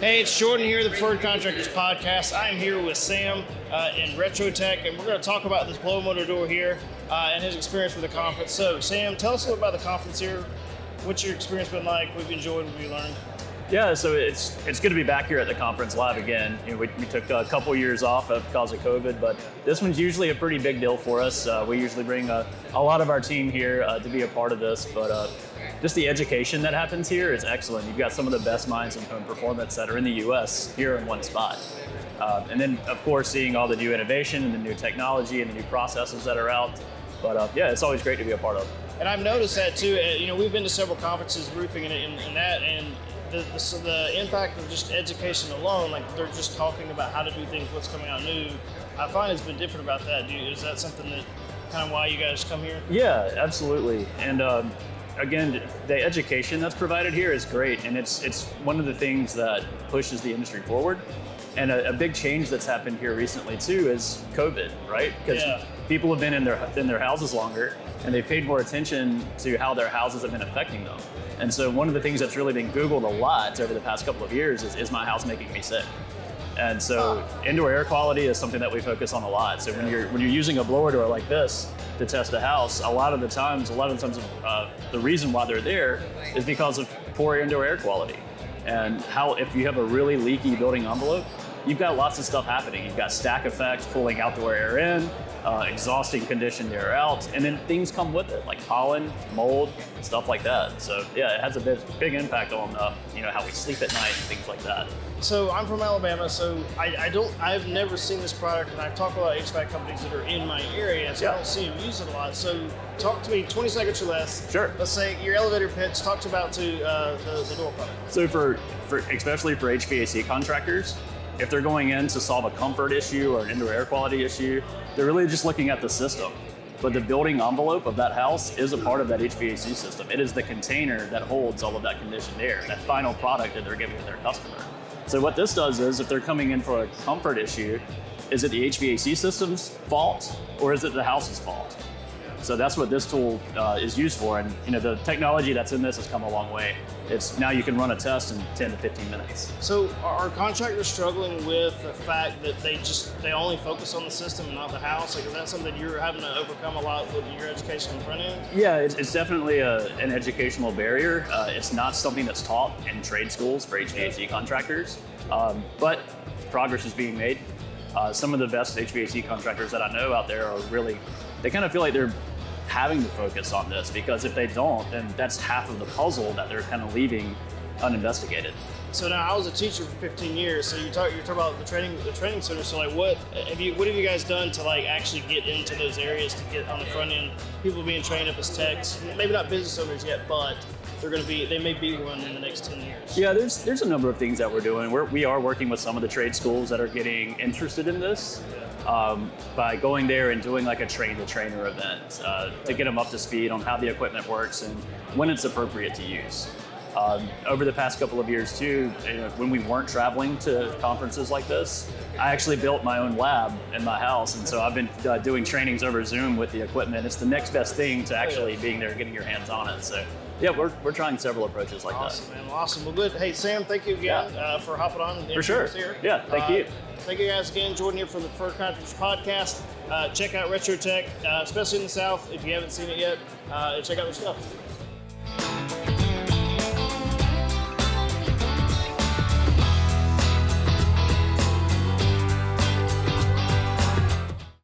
Hey, it's Jordan here, the Preferred Contractors Podcast. I'm here with Sam in Retrotec, and we're going to talk about this blow motor door here and his experience with the conference. So, Sam, tell us a little about the conference here. What's your experience been like? What have you enjoyed? What have you learned? Yeah, so it's good to be back here at the conference live again. You know, we took a couple years off because of COVID, but this one's usually a pretty big deal for us. We usually bring a lot of our team here to be a part of this, but just the education that happens here is excellent. You've got some of the best minds in home performance that are in the U.S. here in one spot. And then, of course, seeing all the new innovation and the new technology and the new processes that are out. But yeah, it's always great to be a part of. And I've noticed that too. You know, we've been to several conferences, roofing and that, and the impact of just education alone, like they're just talking about how to do things, what's coming out new. I find it's been different about that. Is that something that kind of why you guys come here? Yeah, absolutely. And again, the education that's provided here is great, and it's one of the things that pushes the industry forward. And a big change that's happened here recently too is COVID, right? Because people have been in their houses longer, and they've paid more attention to how their houses have been affecting them. And so one of the things that's really been Googled a lot over the past couple of years is my house making me sick? And so indoor air quality is something that we focus on a lot. So when you're using a blower door like this to test a house, a lot of the times the reason why they're there is because of poor indoor air quality. And if you have a really leaky building envelope, you've got lots of stuff happening. You've got stack effects pulling outdoor air in, exhausting conditioned air out, and then things come with it, like pollen, mold, stuff like that. So yeah, it has a big impact on how we sleep at night and things like that. So I'm from Alabama, so I've never seen this product, and I've talked to a lot of HVAC companies that are in my area, so I don't see them use it a lot. So talk to me, 20 seconds or less. Sure. Let's say your elevator pitch, talk about the door product. So especially for HVAC contractors, if they're going in to solve a comfort issue or an indoor air quality issue, they're really just looking at the system. But the building envelope of that house is a part of that HVAC system. It is the container that holds all of that conditioned air, that final product that they're giving to their customer. So what this does is, if they're coming in for a comfort issue, is it the HVAC system's fault or is it the house's fault? So that's what this tool is used for. And the technology that's in this has come a long way. Now you can run a test in 10 to 15 minutes. So are contractors struggling with the fact that they only focus on the system and not the house? Like, is that something you're having to overcome a lot with your education on the front end? Yeah, it's definitely an educational barrier. It's not something that's taught in trade schools for HVAC contractors, but progress is being made. Some of the best HVAC contractors that I know out there they kind of feel like they're having to focus on this, because if they don't, then that's half of the puzzle that they're kind of leaving uninvestigated. So now, I was a teacher for 15 years. So you're talking about the training center. So like, what have you guys done to like actually get into those areas to get on the front end? People being trained up as techs, maybe not business owners yet, but they may be one in the next 10 years. Yeah, there's a number of things that we're doing. We are working with some of the trade schools that are getting interested in this. By going there and doing like a train-the-trainer event to get them up to speed on how the equipment works and when it's appropriate to use. Over the past couple of years too, when we weren't traveling to conferences like this, I actually built my own lab in my house, and so I've been doing trainings over Zoom with the equipment. It's the next best thing to actually being there and getting your hands on it. So yeah, we're trying several approaches like that. Awesome, man. Awesome. Well, good. Hey, Sam, thank you again for hopping on. For sure. Here. Yeah, thank you. Thank you guys again. Jordan here for the Preferred Contractors Podcast. Check out Retrotec, especially in the South. If you haven't seen it yet, check out their stuff.